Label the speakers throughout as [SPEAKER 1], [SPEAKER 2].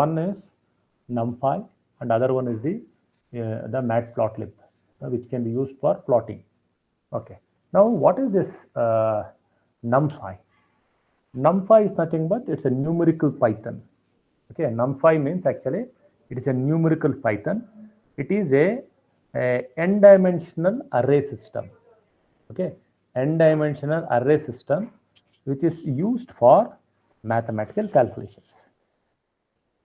[SPEAKER 1] one is NumPy and other one is the Matplotlib, which can be used for plotting. Okay. Now, what is this NumPy? NumPy is nothing but it's a numerical Python. Okay, NumPy means actually it is a numerical Python. It is a n-dimensional array system. Okay, n-dimensional array system which is used for mathematical calculations.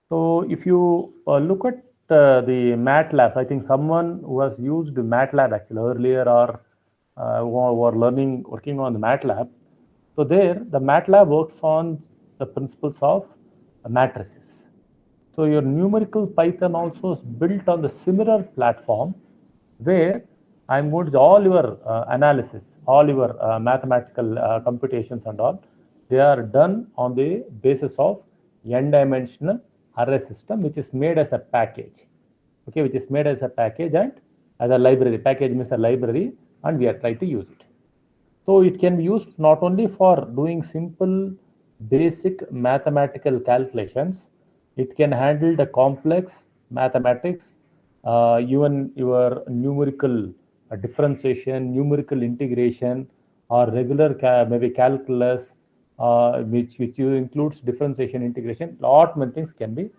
[SPEAKER 1] So if you look at the MATLAB, I think someone who has used MATLAB actually earlier or were working on the MATLAB. So there, the MATLAB works on the principles of matrices. So your numerical Python also is built on the similar platform where I'm going to do all your analysis, all your mathematical computations and all, they are done on the basis of n-dimensional array system, which is made as a package. Okay, which is made as a package and as a library. Package means a library, and we are trying to use it. So it can be used not only for doing simple basic mathematical calculations, it can handle the complex mathematics, even your numerical differentiation, numerical integration, or regular maybe calculus, which includes differentiation, integration. Lot many things can be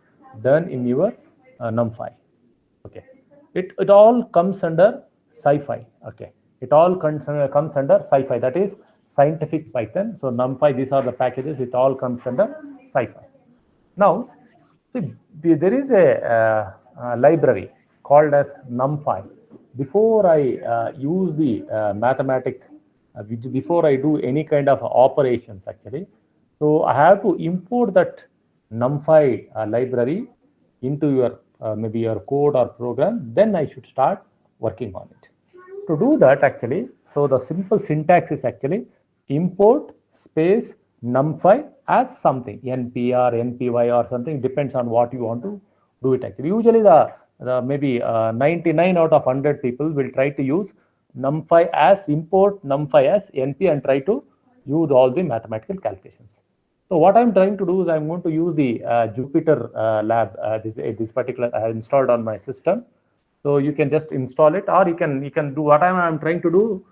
[SPEAKER 1] done in your NumPy. Okay, it all comes under SciPy. Okay, it all comes under SciPy, that is scientific Python. So NumPy, these are the packages, it all comes under SciPy. Now, there is a library called as NumPy. Before I use the mathematic, before I do any kind of operations actually, so I have to import that NumPy library into your maybe your code or program, then I should start working on it. To do that actually, so the simple syntax is actually import space NumPy as something, NP or NPY or something, depends on what you want to do it actually. Usually the maybe 99 out of 100 people will try to use NumPy as import NumPy as NP and try to use all the mathematical calculations. So what I'm trying to do is I'm going to use the Jupyter lab. This particular I have installed on my system. So you can just install it, or you can do what I'm trying to do.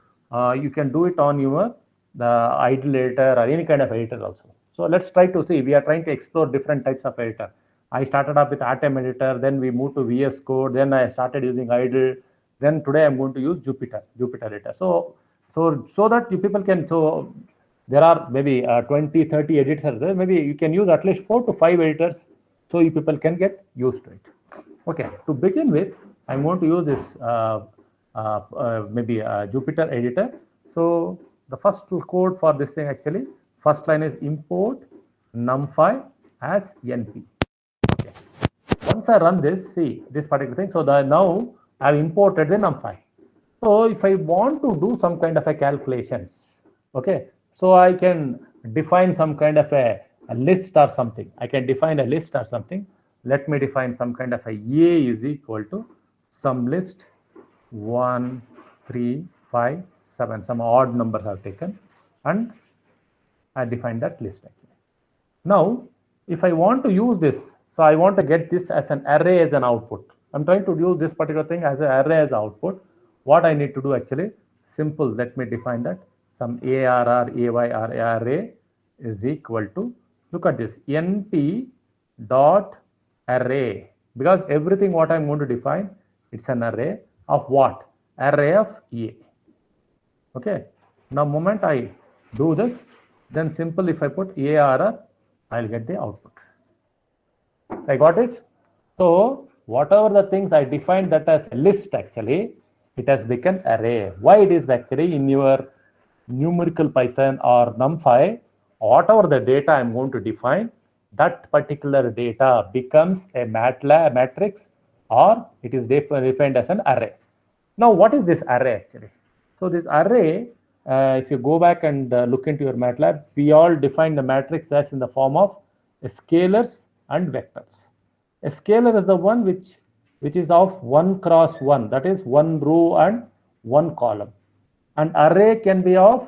[SPEAKER 1] You can do it on your the idle editor or any kind of editor also. So let's try to see. We are trying to explore different types of editor. I started up with Atom editor, then we moved to VS Code, then I started using idle. Then today I'm going to use Jupyter editor. So that you people can, so there are maybe 20, 30 editors there. Maybe you can use at least 4 to 5 editors, so you people can get used to it. Okay, to begin with, I'm going to use this maybe Jupyter editor. So the first code for this thing actually, first line is import NumPy as NP. Okay. Once I run this, see this particular thing. So now I've imported the NumPy. So if I want to do some kind of a calculations, okay, so I can define some kind of a list or something. I can define a list or something. Let me define some kind of a is equal to some list 1, 3, 5, 7. Some odd numbers are taken, and I define that list actually. Now, if I want to use this, so I want to get this as an array as an output. I'm trying to use this particular thing as an array as output. What I need to do actually, simple, let me define that. Some ARR, AYR array is equal to, look at this, NP dot array, because everything what I'm going to define, it's an array of what? Array of A. Okay. Now, moment I do this, then simple, if I put ARR, I'll get the output. I got it. So whatever the things I defined that as a list actually, it has become array. Why it is actually in your numerical Python or NumPy, whatever the data I'm going to define, that particular data becomes a MATLAB matrix, or it is defined as an array. Now, what is this array actually? So this array, if you go back and look into your MATLAB, we all define the matrix as in the form of scalars and vectors. A scalar is the one which is of 1 cross 1, that is 1 row and 1 column. An array can be of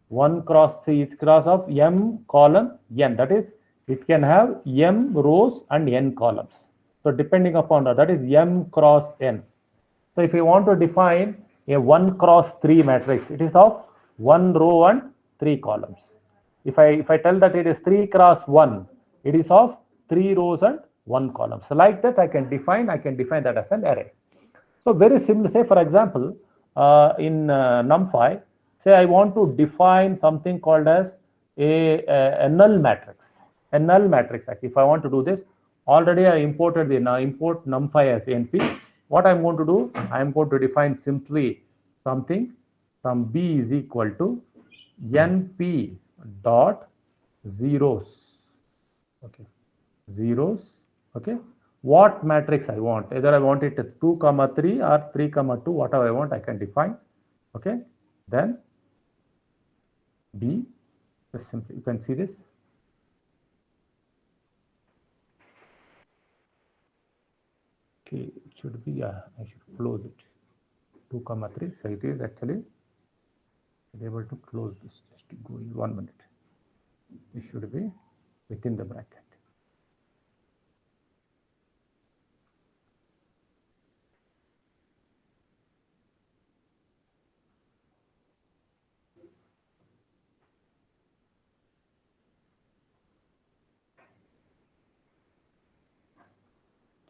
[SPEAKER 1] 1 cross C cross of M column N, that is it can have m rows and n columns. So depending upon that is m cross n. So if you want to define a 1 cross 3 matrix, it is of 1 row and 3 columns. If I tell that it is 3 cross 1, it is of 3 rows and 1 column. So like that I can define that as an array. So very simple. Say for example, in NumPy, say I want to define something called as a null matrix. A null matrix actually. If I want to do this, already I imported the import NumPy as NP. What I'm going to do, I'm going to define simply something from B is equal to NP dot zeros. Okay, zeros. Okay, what matrix I want, either I want it 2 comma 3 or 3 comma 2, whatever I want I can define. Okay, then B, just simply you can see this. Okay, it should be I should close it 2 comma 3. So it is actually able to close this. Just go in 1 minute. It should be within the bracket.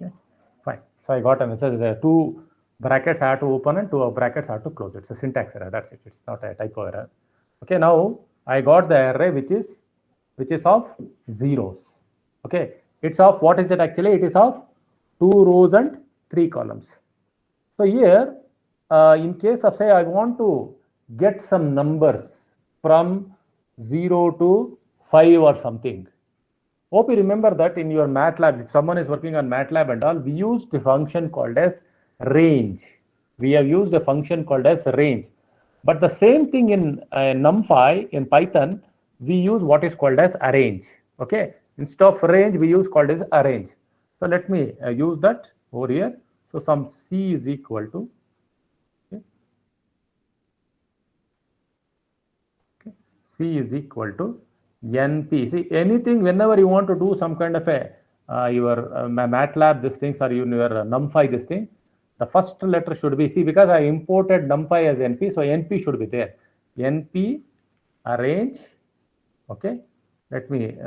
[SPEAKER 1] Okay, fine. So I got a message. There are 2 brackets I have to open and 2 brackets I have to close. It's a syntax error. That's it. It's not a typo error. Okay, now I got the array which is of zeros. Okay, it's of what is it actually? It is of 2 rows and 3 columns. So here, in case of say I want to get some numbers from 0 to 5 or something. Hope you remember that in your MATLAB, if someone is working on MATLAB and all, we used a function called as range. We have used a function called as range. But the same thing in NumPy, in Python, we use what is called as arrange. Okay, instead of range, we use called as arrange. So let me use that over here. So some C is equal to, okay, C is equal to NP. See, anything, whenever you want to do some kind of a your MATLAB, these things, or your NumPy, this thing, the first letter should be C, because I imported NumPy as NP, so NP should be there. NP arrange. Okay, let me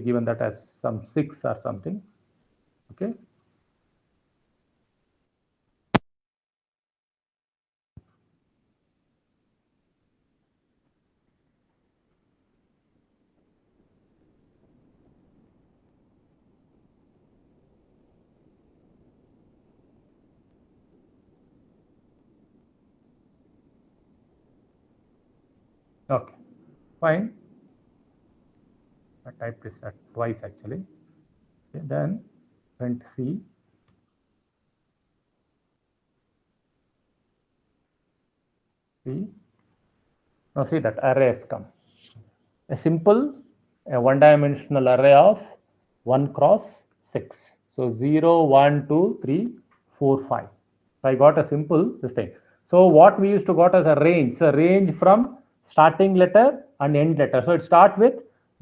[SPEAKER 1] given that as some 6 or something. Okay. Okay, fine. I typed this twice actually. Okay, then print C. Now see that array has come. A simple, a one-dimensional array of 1 cross 6. So 0, 1, 2, 3, 4, 5. So I got a simple this thing. So what we used to got as a range, so range from starting letter and end letter. So it start with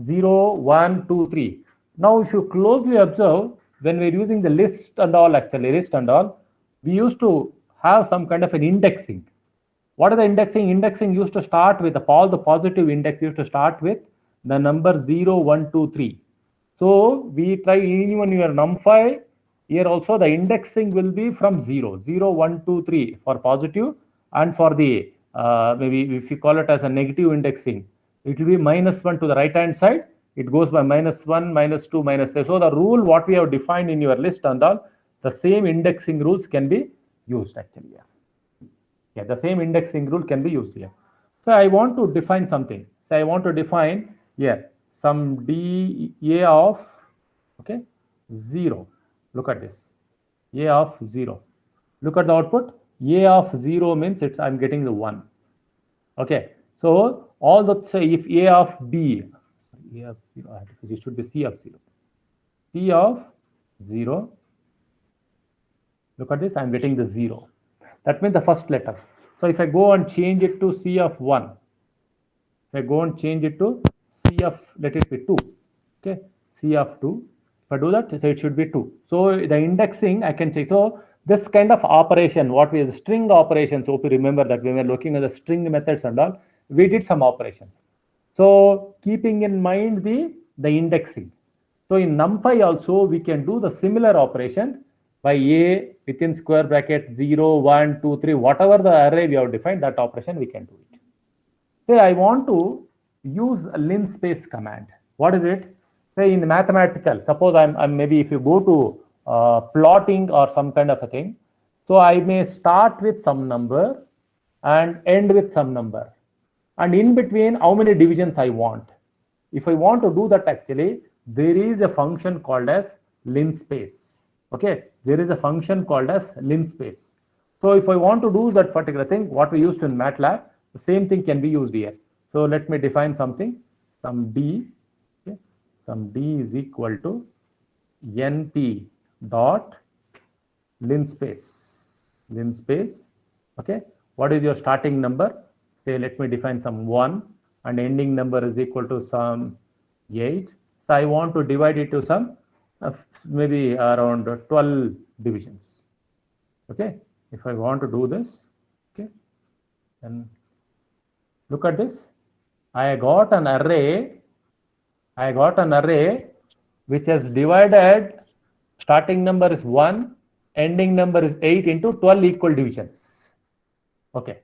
[SPEAKER 1] 0, 1, 2, 3. Now if you closely observe, when we're using the list and all, actually list and all, we used to have some kind of an indexing. What is the indexing? Indexing used to start with all the positive index used to start with the number 0, 1, 2, 3. So we try even your NumPy here also the indexing will be from 0, 0, 1, 2, 3 for positive, and for the maybe if you call it as a negative indexing, it will be -1 to the right hand side. It goes by -1, -2, -3. So the rule what we have defined in your list and all, the same indexing rules can be used actually here. Yeah, the same indexing rule can be used here. So I want to define something. So I want to define here some A of, okay, 0. Look at this. A of 0. Look at the output. A of 0 means I'm getting the 1. Okay. So all the, say if A of B, A of 0, because it should be C of 0. C of 0. Look at this. I'm getting the 0. That means the first letter. So if I go and change it to C of 1, if I go and change it to C of, let it be 2. Okay. C of 2. If I do that, so it should be 2. So the indexing I can check. So this kind of operation, what we string operations, hope you remember that when we were looking at the string methods and all, we did some operations. So keeping in mind the indexing. So in NumPy also, we can do the similar operation by a within square bracket 0, 1, 2, 3, whatever the array we have defined, that operation we can do it. Say I want to use a linspace command. What is it? Say in mathematical, suppose I'm maybe if you go to plotting or some kind of a thing, so I may start with some number and end with some number, and in between how many divisions I want. If I want to do that, actually there is a function called as linspace. Okay, there is a function called as linspace. So if I want to do that particular thing, what we used in MATLAB, the same thing can be used here. So let me define something, some d. Okay, some d is equal to np dot linspace. Okay, what is your starting number? Say let me define some 1, and ending number is equal to some 8. So I want to divide it to some maybe around 12 divisions. Okay, if I want to do this, okay, and look at this, I got an array which has divided, starting number is 1, ending number is 8 into 12 equal divisions. Okay,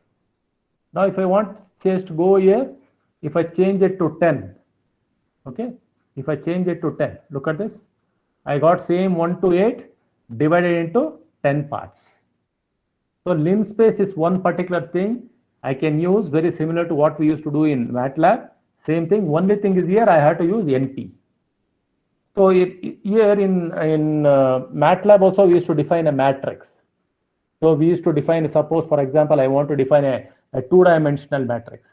[SPEAKER 1] now if I want just go here, if I change it to 10, okay, if I change it to 10, look at this, I got same 1 to 8 divided into 10 parts. So linspace is one particular thing I can use, very similar to what we used to do in MATLAB. Same thing, only thing is here I have to use NP. So here in MATLAB also we used to define a matrix. So we used to define, suppose for example, I want to define a two-dimensional matrix.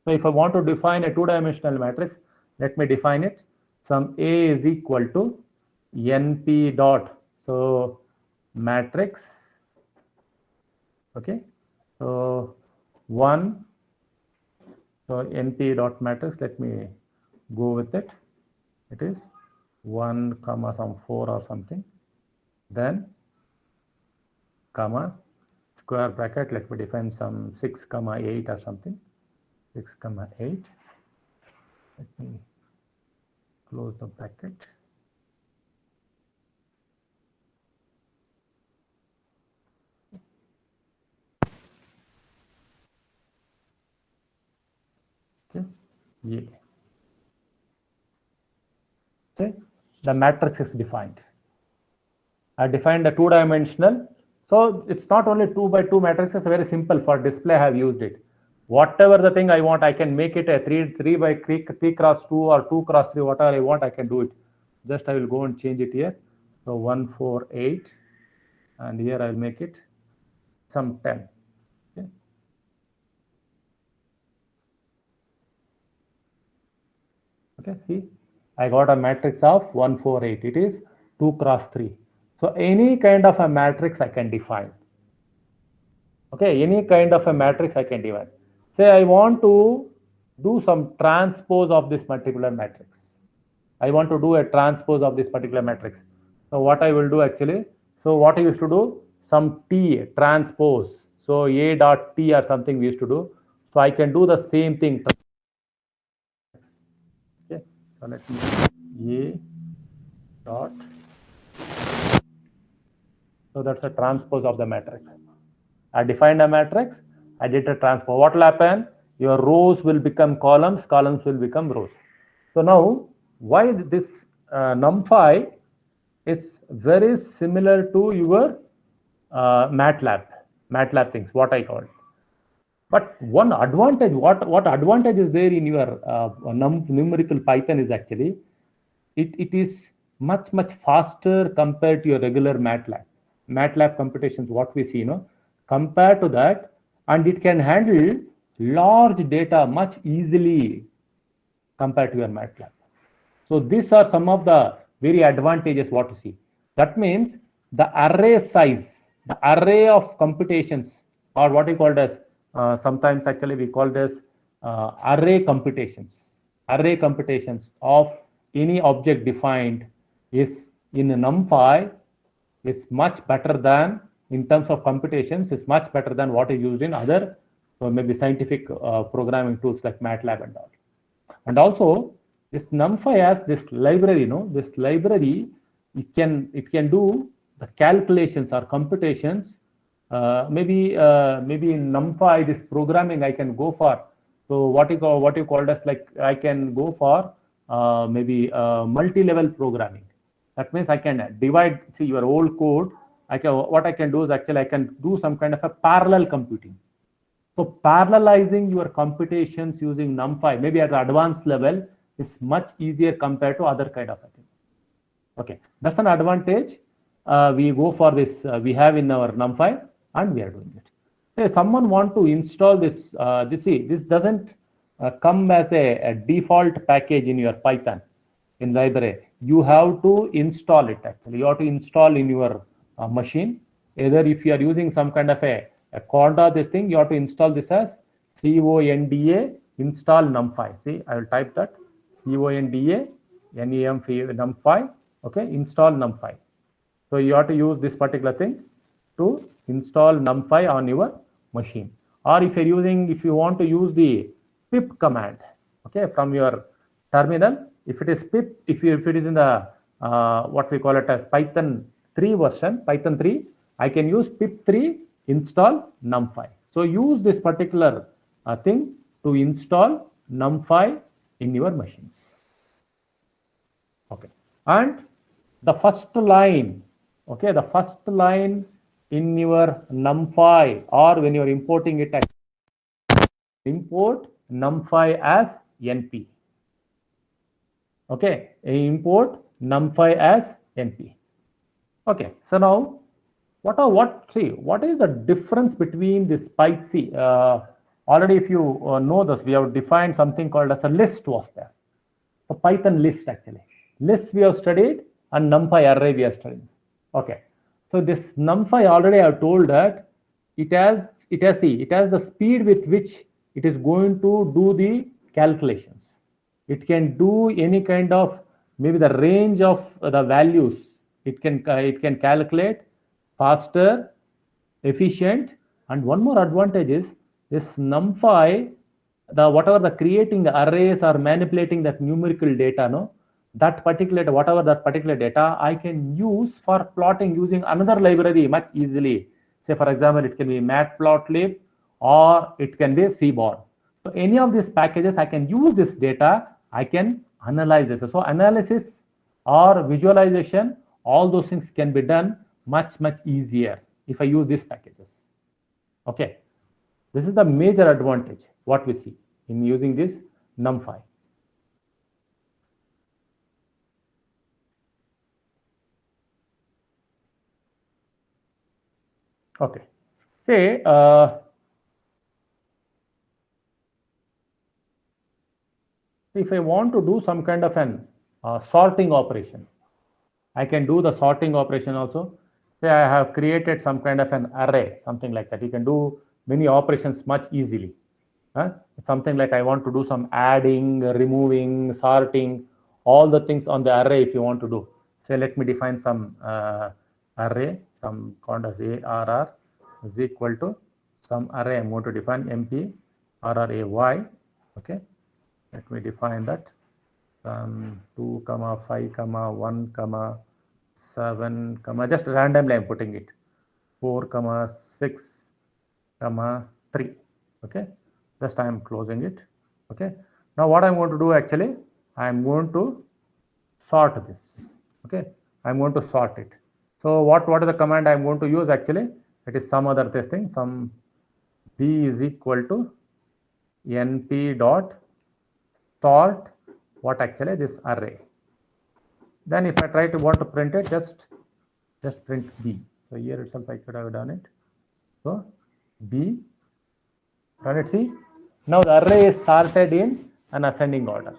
[SPEAKER 1] So if I want to define a two-dimensional matrix, let me define it. Some A is equal to NP dot, so matrix. Okay, so 1, so NP dot matrix, let me go with it. It is 1 comma some 4 or something, then comma square bracket, let me define some 6 comma 8 or something, 6 comma 8. Let me close the bracket. Okay, yeah. Okay, the matrix is defined. I defined a two-dimensional. So it's not only 2 by 2 matrix, it's very simple. For display, I have used it. Whatever the thing I want, I can make it a 3 by 3 cross 2 or 2 cross 3, whatever I want, I can do it. Just I will go and change it here. So 1, 4, 8, and here I'll make it some 10. Okay. Okay, see, I got a matrix of 1, 4, 8. It is 2 cross 3. So any kind of a matrix I can define. Okay, any kind of a matrix I can define. Say I want to do some transpose of this particular matrix. I want to do a transpose of this particular matrix. So what I will do actually, so what I used to do, some T transpose. So A dot T or something we used to do. So I can do the same thing. Okay, so let me A dot. So that's a transpose of the matrix. I defined a matrix, I did a transpose. What will happen? Your rows will become columns, columns will become rows. So now, why this NumPy is very similar to your MATLAB things, what I call. But one advantage, what advantage is there in your numerical Python is actually, it is much faster compared to your regular MATLAB computations, what we see, compared to that, and it can handle large data much easily compared to your MATLAB. So these are some of the very advantages what you see. That means the array size, the array of computations, or what we call as sometimes actually we call this array computations of any object defined is in NumPy is much better than, in terms of computations, is much better than what is used in other maybe scientific programming tools like MATLAB and all. And also this NumPy has this library, this library, it can do the calculations or computations. Maybe in NumPy, this programming I can go for. So what you called as, like, I can go for maybe multi-level programming. That means I can divide, see, your old code. What I can do is actually I can do some kind of a parallel computing. So parallelizing your computations using NumPy, maybe at the advanced level, is much easier compared to other kind of a thing. Okay, that's an advantage. We go for this. We have in our NumPy, and we are doing it. If someone want to install this, this doesn't come as a default package in your Python in library. You have to install it. Actually, you have to install in your machine. Either if you are using some kind of a Conda, this thing, you have to install this as CONDA install NumPy. See, I will type that CONDA NUMPy. Okay, install NumPy. So you have to use this particular thing to install NumPy on your machine. Or if you want to use the pip command, okay, from your terminal, if it is pip, if it is in the what we call it as Python 3 version, Python 3, I can use pip3 install NumPy. So use this particular thing to install NumPy in your machines. Okay, and the first line, okay, the first line in your NumPy, or when you are importing it, import NumPy as NP. Okay, import NumPy as NP. Okay, so now what is the difference between this Python? Already, if you know this, we have defined something called as a list was there. A Python list, actually. List we have studied, and NumPy array we are studying. Okay, so this NumPy, already I have told that it has the speed with which it is going to do the calculations. It can do any kind of, maybe the range of the values. It can calculate faster, efficient, and one more advantage is this NumPy, whatever the creating the arrays or manipulating that numerical data, whatever that particular data, I can use for plotting using another library much easily. Say, for example, it can be Matplotlib, or it can be Seaborn. So any of these packages, I can use this data, I can analyze this. So analysis or visualization, all those things can be done much easier if I use these packages. Okay, this is the major advantage what we see in using this NumPy. Okay, say if I want to do some kind of an sorting operation, I can do the sorting operation also. Say I have created some kind of an array, something like that. You can do many operations much easily. Something like I want to do some adding, removing, sorting, all the things on the array if you want to do. Say let me define some array, some called as ARR is equal to some array. I'm going to define MP RRAY. Okay, let me define that. 2, 5, 1, 7, just randomly I'm putting it. 4, 6, 3. Okay, just I am closing it. Okay, now what I'm going to do, actually, I'm going to sort this. Okay, I'm going to sort it. So what is the command I'm going to use? Actually, it is some other thing. Some b is equal to np dot sort what, actually, this array. Then if I try to want to print it, just print b. So here itself I could have done it. So b, run it. See, now the array is sorted in an ascending order.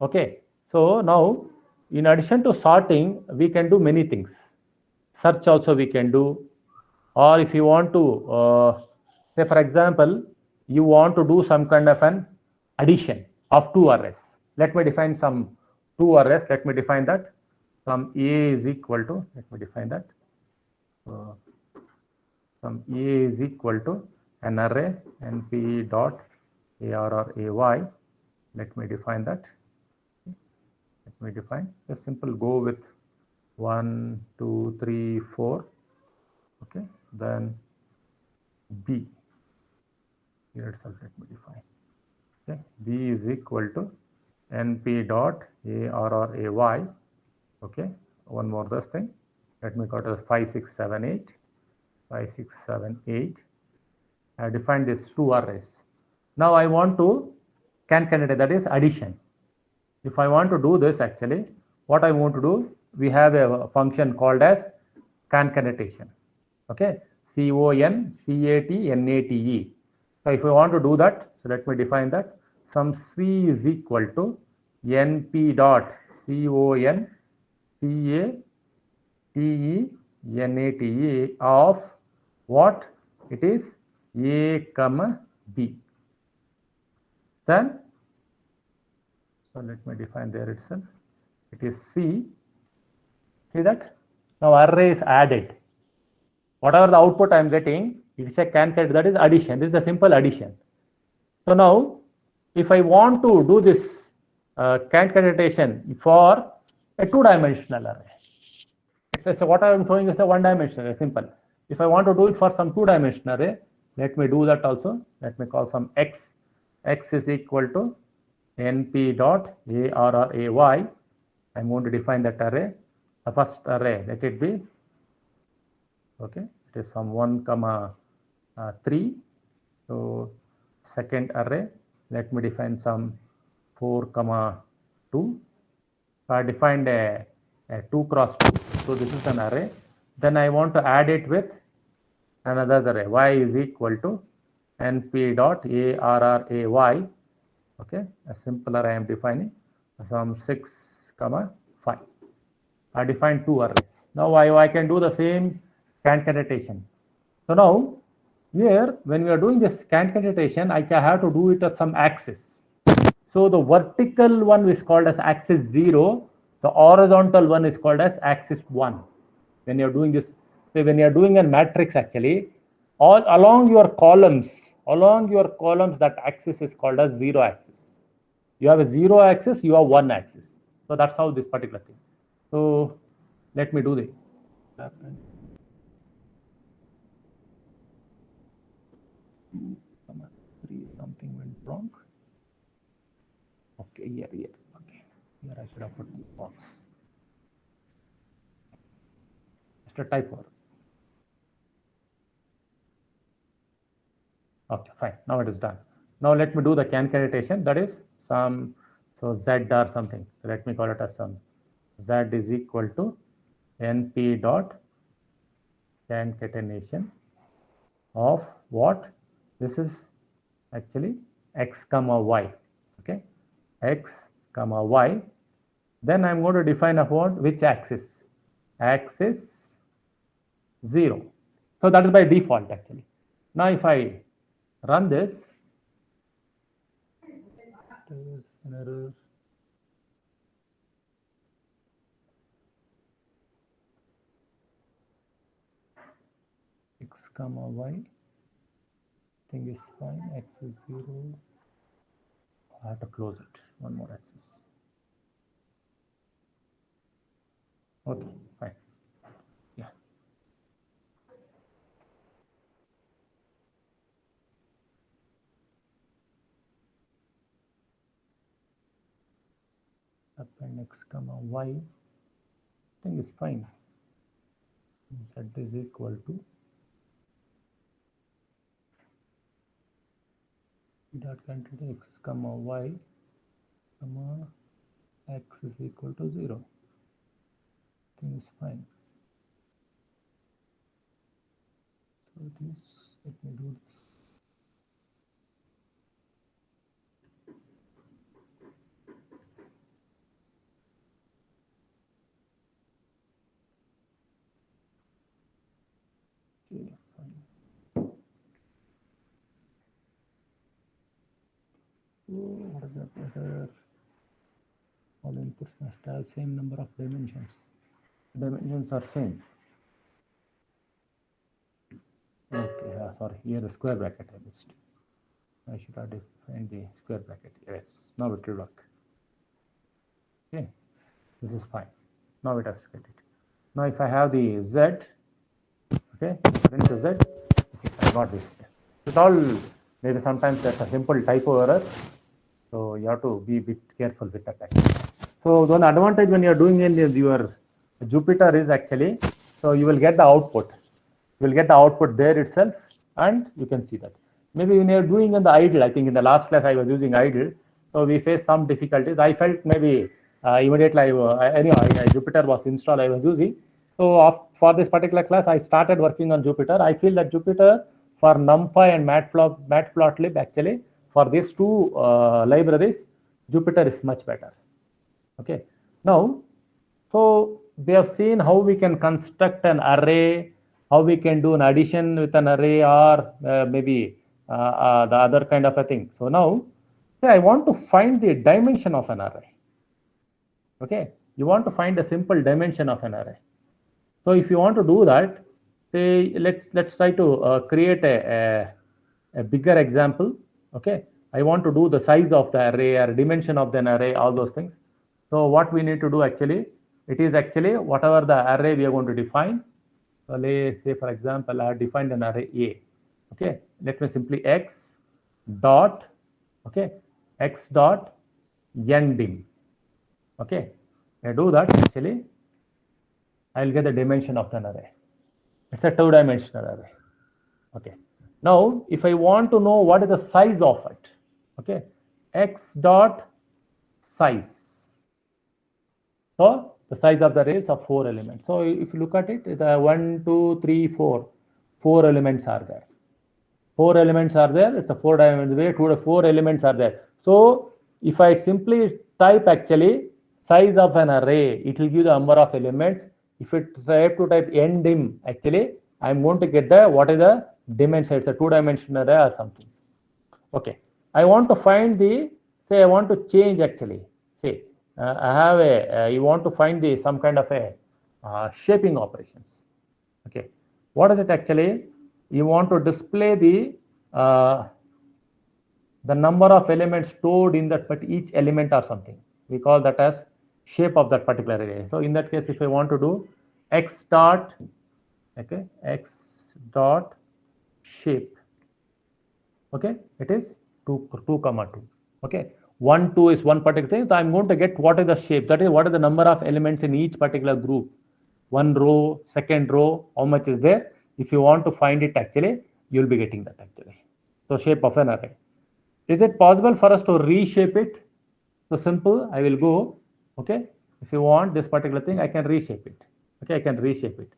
[SPEAKER 1] Okay, so now in addition to sorting, we can do many things. Search also we can do, or if you want to say, for example, you want to do some kind of an addition of 2 arrays. Let me define some two arrays. Let me define that. Sum A is equal to, let me define that. So sum A is equal to an array np dot arr ay. Let me define that. Let me define a simple go with 1, 2, 3, 4. Okay, then B. Here itself, let me define. Okay, B is equal to np dot array. Okay, one more this thing. Let me call it as 5, 6, 7, 8. 5, 6, 7, 8. I defined these two arrays. Now I want to concatenate, that is addition. If I want to do this, actually, what I want to do, we have a function called as concatenation. Okay, CONCATNATE. So if I want to do that, so let me define that. Sum C is equal to NP dot CONCATENATE of what? It is A comma B. Then, so let me define there itself. It is C. See that? Now array is added. Whatever the output I am getting, it is a concatenate, that is addition. This is a simple addition. So now, if I want to do this concatenation for a two-dimensional array, so what I am showing is a one-dimensional array, simple. If I want to do it for some two-dimensional array, let me do that also. Let me call some x. X is equal to np dot array. I'm going to define that array. The first array, let it be, okay, it is some 1 comma 3. So second array, let me define some 4 comma 2. So I defined a 2 cross 2. So this is an array. Then I want to add it with another array. Y is equal to np dot array. Okay, a simple array I am defining some 6 comma 5. I defined two arrays. Now I can do the same concatenation. So now here when we are doing this concatenation, I have to do it at some axis. So the vertical one is called as axis 0. The horizontal one is called as axis 1. When you are doing this, so when you are doing a matrix, actually, all along your columns, that axis is called as 0 axis. You have a 0 axis, you have 1 axis. So that's how this particular thing. So let me do the 2, 3, something went wrong. Okay, here. Okay, here I should have put the box. Just a typo. Okay, fine. Now it is done. Now let me do the concatenation. That is some, so z or something. So let me call it as some z is equal to np dot concatenation of what? This is actually x comma y. Okay, x comma y. Then I'm going to define upon which axis? Axis 0. So that is by default actually. Now if I run this, there is an error. X comma y, thing is fine. X is 0. I have to close it. One more axis. Okay, fine. Yeah. Append x comma y, thing is fine. Z is equal to dot contain x comma y comma x is equal to 0. Thing is fine. So this, let me do this. Okay, fine. Oh, what is that error? all inputs must have same number of dimensions. Dimensions are same. Okay, sorry, here the square bracket I missed. I should have defined the square bracket. Yes, now it will work. Okay, this is fine. Now it has to get it. Now if I have the Z, okay, print the Z, I got this. It's all, maybe sometimes that's a simple typo error. So you have to be a bit careful with that. So the advantage when you are doing in your Jupyter is actually, so you will get the output. You will get the output there itself, and you can see that. Maybe when you are doing in the idle, I think in the last class I was using idle, so we faced some difficulties. I felt maybe immediately Jupyter was installed, I was using. So for this particular class, I started working on Jupyter. I feel that Jupyter for NumPy and Matplotlib, actually for these two libraries, Jupyter is much better. Okay. Now, so we have seen how we can construct an array, how we can do an addition with an array, or maybe the other kind of a thing. So now, say I want to find the dimension of an array. Okay, you want to find a simple dimension of an array. So if you want to do that, say let's try to create a bigger example. Okay, I want to do the size of the array or dimension of an array, all those things. So what we need to do actually, it is actually whatever the array we are going to define. So let's say for example, I have defined an array A. Okay, let me simply x dot, okay, x dot ndim. Okay, I do that actually, I'll get the dimension of an array. It's a two-dimensional array. Okay. Now, if I want to know what is the size of it, okay, x dot size. So the size of the array is of 4 elements. So if you look at it, the 1, 2, 3, 4, 4 elements are there. 4 elements are there. It's a 4-dimensional array. 2 to 4 elements are there. So if I simply type actually size of an array, it will give the number of elements. If it try to type ndim, actually I'm going to get the what is the dimension. It's a 2-dimensional array or something. Okay, I want to find the, say I want to change actually, say I have a you want to find the some kind of a shaping operations. Okay, what is it actually? You want to display the number of elements stored in that, but each element or something. We call that as shape of that particular array. So in that case, if I want to do x dot, okay, x dot shape, okay, it is 2, 2, 2. Okay, 1, 2 is one particular thing. So I'm going to get what is the shape, that is what is the number of elements in each particular group. One row, second row, how much is there? If you want to find it actually, you'll be getting that actually. So shape of an array. Is it possible for us to reshape it? So simple, I will go, okay, if you want this particular thing, I can reshape it. Okay, I can reshape it.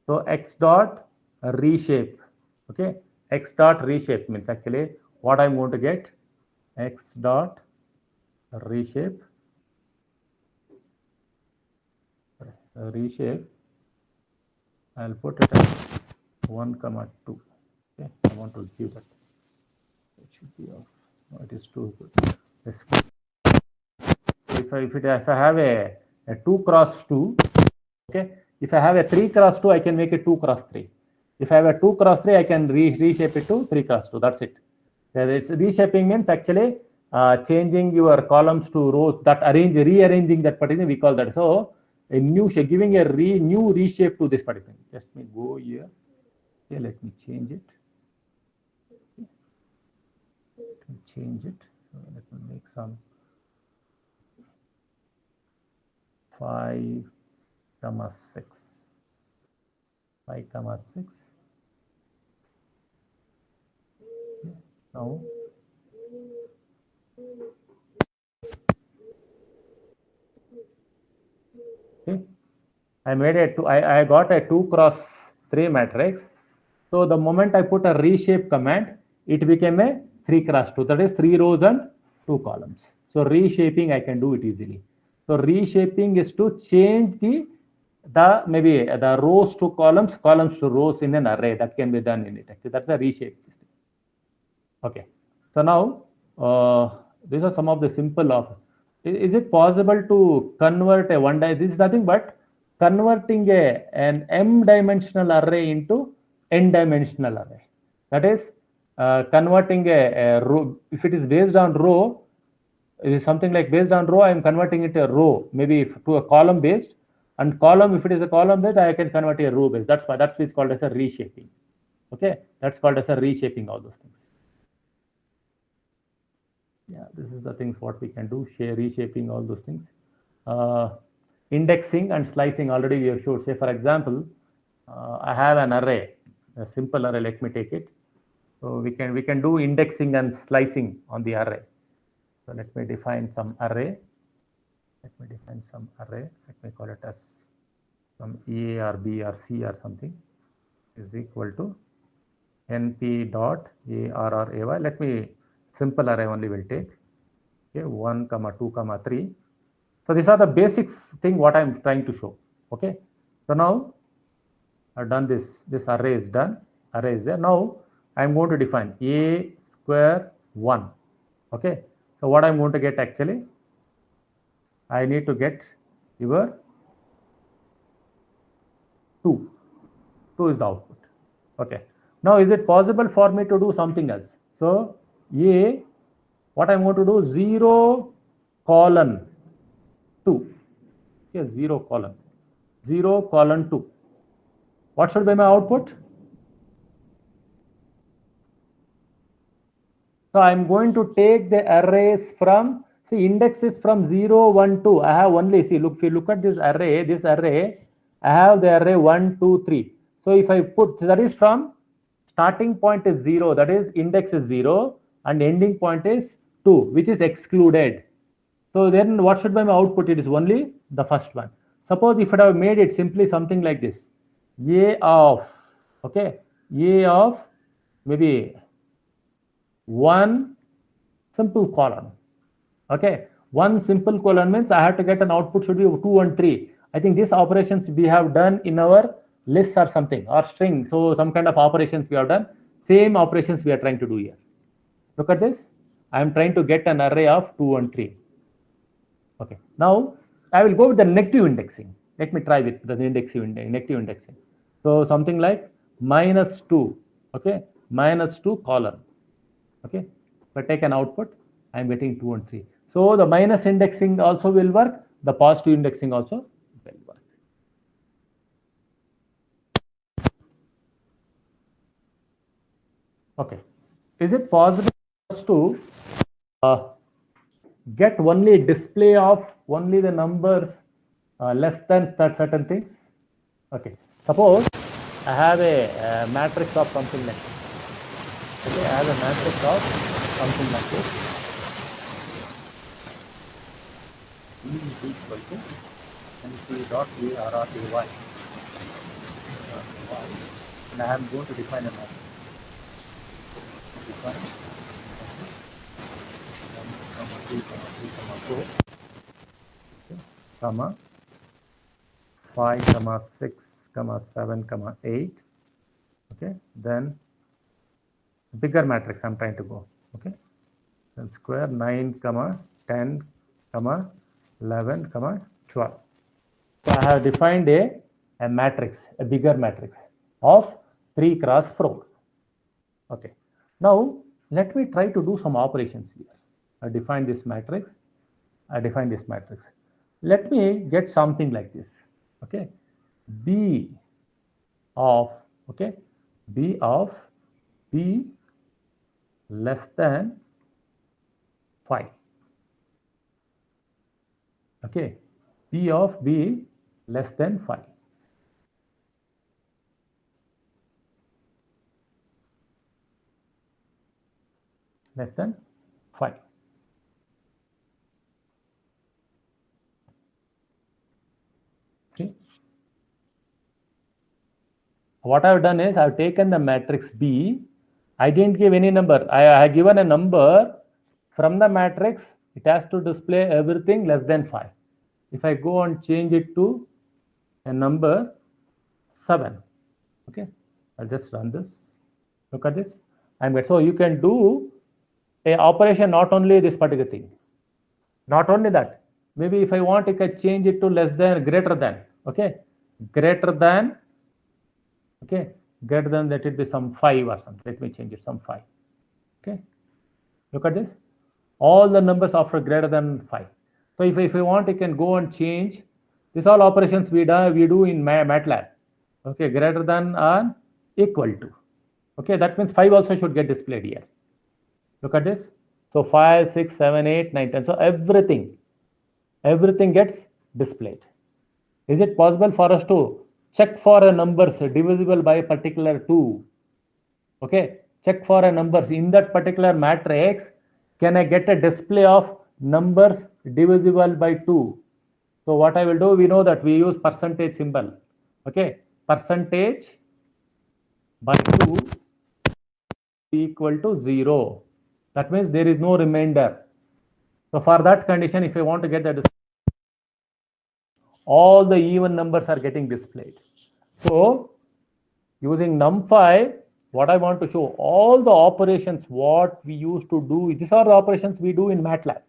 [SPEAKER 1] So x dot reshape, okay, x dot reshape means actually what I'm going to get, x dot reshape, I'll put it as 1, 2. Okay, I want to give that. It should be off. No, it is too good. So if I have a 2 cross 2, okay, if I have a 3 cross 2, I can make it 2 cross 3. If I have a 2 cross 3, I can reshape it to 3 cross 2. That's it. Reshaping means actually changing your columns to rows, that rearranging that particular, we call that. So a new shape, giving a new reshape to this particular. Just me go here. Okay, let me change it. Change it. So let me make some 5, 6. 5, 6. Now okay, I made a I got a 2 cross 3 matrix. So the moment I put a reshape command, it became a 3 cross 2. That is 3 rows and 2 columns. So reshaping, I can do it easily. So reshaping is to change the maybe the rows to columns, columns to rows in an array. That can be done in it. Actually, that's a reshape. Okay. So now these are some of the simple of is it possible to convert a this is nothing but converting an m-dimensional array into n-dimensional array. That is converting a row. If it is based on row, it is something like based on row, I am converting it to a row, maybe to a column based, and column, if it is a column based, I can convert it to a row based. That's why that's what's called as a reshaping. Okay, that's called as a reshaping, all those things. Yeah, this is the things what we can do, reshaping, all those things. Indexing and slicing, already we have showed. Say for example, I have an array, a simple array, let me take it. So we can do indexing and slicing on the array. So let me define some array. Let me call it as some A or B or C or something is equal to np dot AR or AY. Let me simple array only will take. Okay, 1, 2, 3. So these are the basic thing what I'm trying to show. Okay. So now I've done this. This array is done. Array is there. Now I'm going to define a square 1. Okay. So what I'm going to get actually, I need to get your 2. 2 is the output. Okay. Now is it possible for me to do something else? So a, what I'm going to do, 0 colon 2. Okay, 0 colon 2. What should be my output? So I'm going to take the arrays from, see, index is from 0, 1, 2. I have only, see, look, if you look at this array, I have the array 1, 2, 3. So if I put, that is from starting point is 0, that is index is 0, and ending point is 2, which is excluded. So then what should be my output? It is only the first one. Suppose if I have made it simply something like this, a of, okay, a of maybe 1 simple colon. Okay, 1 simple colon means I have to get an output should be 2 and 3. I think these operations we have done in our list or something, or string. So some kind of operations we have done. Same operations we are trying to do here. Look at this. I am trying to get an array of 2 and 3. Okay. Now I will go with the negative indexing. Let me try with the negative indexing. So something like -2. Okay, -2 colon. Okay, if I take an output, I am getting 2 and 3. So the minus indexing also will work. The positive indexing also will work. Okay, is it possible to get only display of only the numbers less than certain things? Okay, suppose I have a matrix of something like this. Okay, I have a matrix of something like this. E is equal to np dot AR AY. And I am going to define a matrix. Define 1, 2, 3, 4, okay, comma 5, 6, 7, 8. Okay, then bigger matrix I'm trying to go. Okay, then square 9, 10, 11, 12. So I have defined a matrix, a bigger matrix of 3 cross 4. Okay. Now let me try to do some operations here. I define this matrix. Let me get something like this. Okay. B of, okay, B of B less than 5. Okay, P of B less than 5. Less than 5. See, what I've done is I've taken the matrix B. I didn't give any number. I have given a number from the matrix. It has to display everything less than 5. If I go and change it to a number 7, okay, I'll just run this. Look at this. So you can do a operation, not only this particular thing. Not only that, maybe if I want, I can change it to less than, greater than. Okay, greater than. Okay, greater than, let it be some 5 or something. Let me change it some 5. Okay, look at this. All the numbers after greater than 5. So if I want, I can go and change. These all operations we do in MATLAB. Okay, greater than or equal to. Okay, that means 5 also should get displayed here. Look at this. So 5, 6, 7, 8, 9, 10. So everything gets displayed. Is it possible for us to check for a numbers divisible by a particular 2? Okay, check for a numbers in that particular matrix. Can I get a display of numbers divisible by 2? So what I will do, we know that we use percentage symbol. Okay, percentage by 2 equal to 0. That means there is no remainder. So for that condition, if I want to get the all the even numbers are getting displayed. So using NumPy, what I want to show, all the operations what we used to do, these are the operations we do in MATLAB.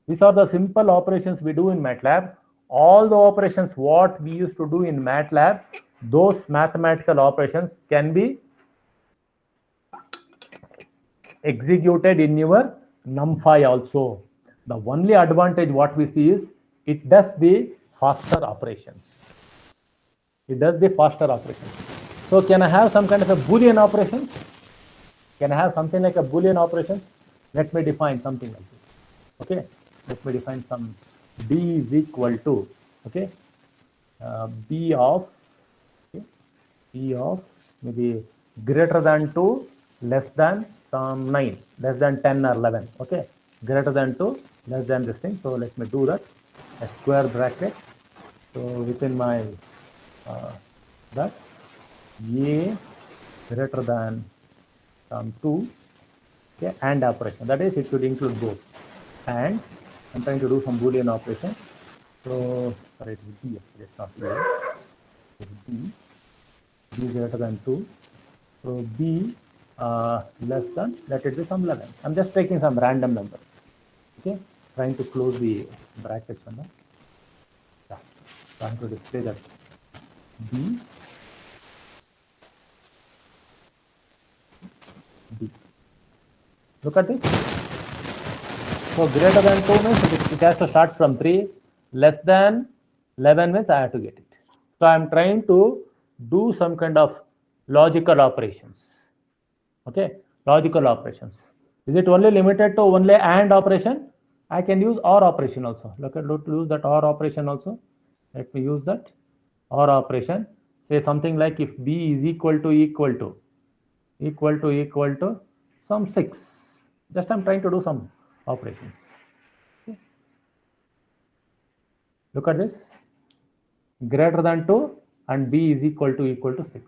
[SPEAKER 1] These are the simple operations we do in MATLAB. All the operations what we used to do in MATLAB, those mathematical operations can be executed in your NumPy also. The only advantage what we see is it does the faster operations. It does the faster operations. So can I have some kind of a Boolean operation? Can I have something like a Boolean operation? Let me define something like this. Okay, let me define some b is equal to, okay, b of, okay, b of maybe greater than 2, less than some 9, less than 10 or 11. Okay, greater than 2, less than this thing. So let me do that, a square bracket. So within my that a greater than some 2, okay, and operation, that is it should include both. And I'm trying to do some Boolean operation. So sorry, it is b, it's not here. It is b greater than 2. So b less than, let it be some 11. I'm just taking some random number. Okay, trying to close the brackets on that. Yeah, trying to display that b. Look at this. So greater than 2 means it has to start from 3. Less than 11 means I have to get it. So I'm trying to do some kind of logical operations. Okay, logical operations. Is it only limited to only AND operation? I can use OR operation also. Look at, use that OR operation also. Let me use that OR operation. Say something like if B is equal to some 6. Just I'm trying to do some operations. Okay. Look at this. Greater than 2 and B is equal to 6.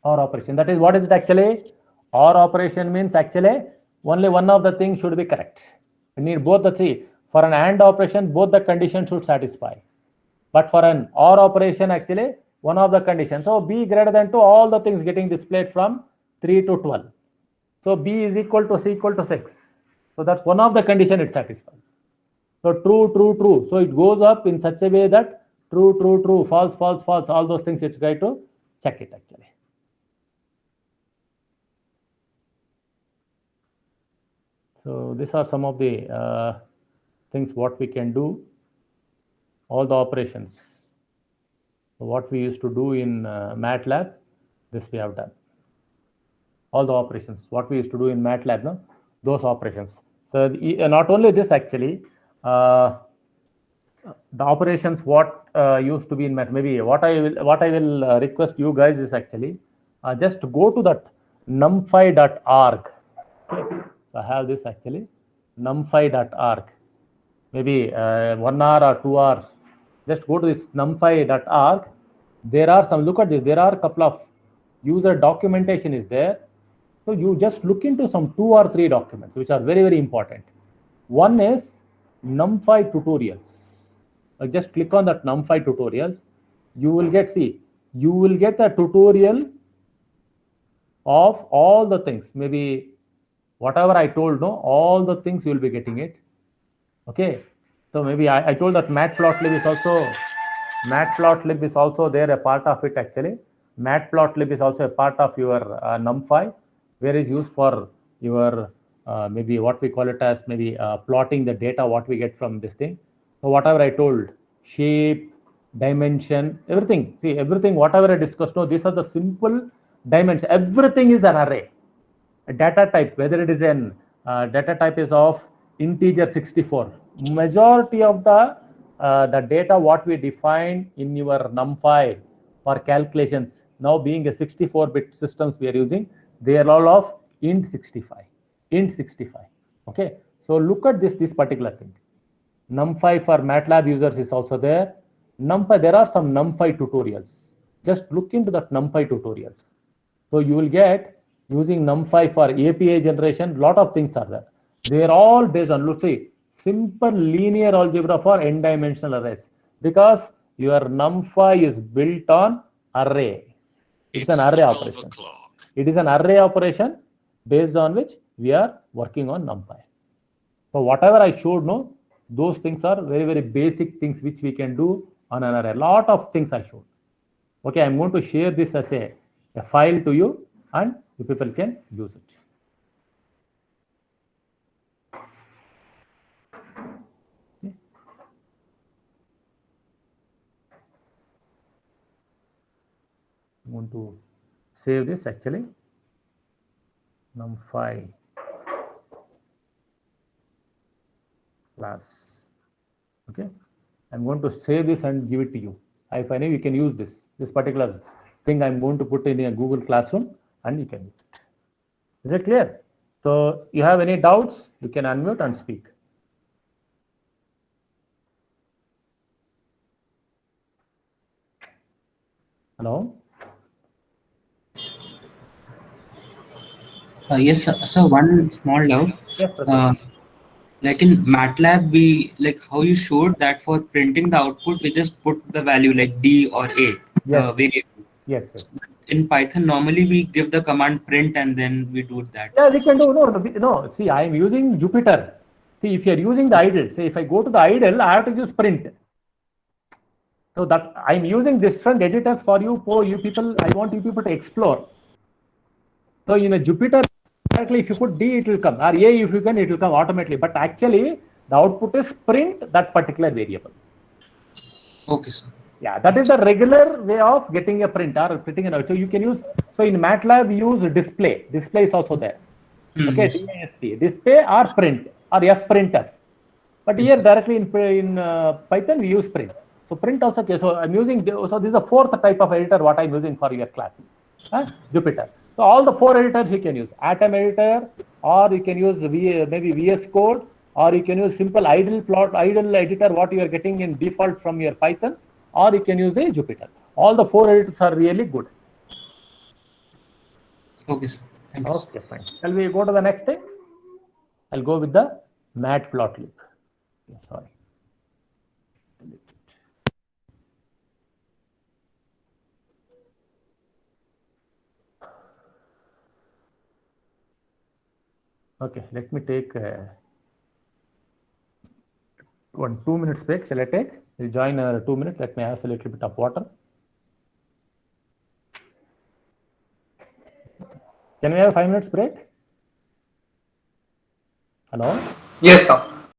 [SPEAKER 1] OR operation. That is, what is it actually? OR operation means actually only one of the things should be correct. We need both the three. For an AND operation, both the conditions should satisfy. But for an OR operation, actually, one of the conditions. So B greater than 2, all the things getting displayed from 3 to 12. So B is equal to 6. So that's one of the condition it satisfies. So true, true, true. So it goes up in such a way that true, true, true, false, false, false, all those things it's going to check it actually. So these are some of the things what we can do, all the operations. So what we used to do in MATLAB, this we have done. All the operations, what we used to do in MATLAB, no? Those operations. So not only this actually, the operations what used to be in MATLAB, maybe what I will request you guys is actually just go to that numpy.org. Okay. So I have this actually, numpy.org. Maybe 1 hour or 2 hours. Just go to this numpy.org. There are some, look at this, there are a couple of user documentation is there. So you just look into some 2 or 3 documents which are very, very important. One is NumPy tutorials. Just click on that NumPy tutorials. You will get, see, you will get a tutorial of all the things. Maybe Whatever I told, no, all the things you will be getting it. Okay. So maybe I told that matplotlib is also there, a part of it actually. Matplotlib is also a part of your NumPy, where is used for your maybe what we call it as maybe plotting the data what we get from this thing. So whatever I told, shape, dimension, everything. See, everything whatever I discussed. No, these are the simple dimensions. Everything is an array. A data type, whether it is an data type is of integer 64. Majority of the data what we define in your NumPy for calculations, now being a 64-bit systems we are using, they are all of int 65. Okay, so look at this particular thing. NumPy for MATLAB users is also there. NumPy, there are some NumPy tutorials. Just look into that NumPy tutorials. So you will get using NumPy for API generation, lot of things are there. They are all based on, let's say, simple linear algebra for n-dimensional arrays, because your NumPy is built on array. It's an array operation. It is an array operation based on which we are working on NumPy. So whatever I showed, no, those things are very, very basic things which we can do on an array. A lot of things I showed. Okay, I'm going to share this as a file to you, and you people can use it. Okay. I'm going to save this actually. NumPy class. Okay, I'm going to save this and give it to you. If I know you can use this particular thing, I'm going to put in a Google Classroom and you can use it. Is it clear? So you have any doubts, you can unmute and speak. Hello?
[SPEAKER 2] Yes, sir. So one small doubt.
[SPEAKER 1] Yes,
[SPEAKER 2] Uh,
[SPEAKER 1] Pratik.
[SPEAKER 2] like in MATLAB, we like how you showed that for printing the output, we just put the value like D or A, the
[SPEAKER 1] Yes,
[SPEAKER 2] variable.
[SPEAKER 1] yes, yes.
[SPEAKER 2] In Python, normally we give the command print and then we do that.
[SPEAKER 1] Yeah, we can do. No. See, I am using Jupyter. See, if you are using the idle, say if I go to the idle, I have to use print. So that I'm using different editors for you, people. I want you people to explore. So in a Jupyter, directly if you put D, it will come. Or A, if you can, it will come automatically. But actually, the output is print that particular variable.
[SPEAKER 2] Okay, sir.
[SPEAKER 1] Yeah, that is the regular way of getting a print or printing an out. So you can use. So in MATLAB, we use display. Display is also there. Okay,
[SPEAKER 2] Yes.
[SPEAKER 1] DISP, display or print or fprintf. But
[SPEAKER 2] Yes,
[SPEAKER 1] here
[SPEAKER 2] sir.
[SPEAKER 1] directly in Python we use print. So print also. Okay, so I'm using. So this is the fourth type of editor what I'm using for your class, Jupyter. So all the four editors you can use: Atom editor, or you can use maybe VS Code, or you can use simple idle editor what you are getting in default from your Python, or you can use the Jupyter. All the four editors are really good.
[SPEAKER 2] Okay, sir. Thank you, sir.
[SPEAKER 1] Okay, fine. Shall we go to the next thing? I'll go with the matplotlib. Sorry. Okay, let me take 2 minutes break. Shall I take? We'll join 2 minutes. Let me have a little bit of water. Can we have 5 minutes break? Hello?
[SPEAKER 3] Yes, sir.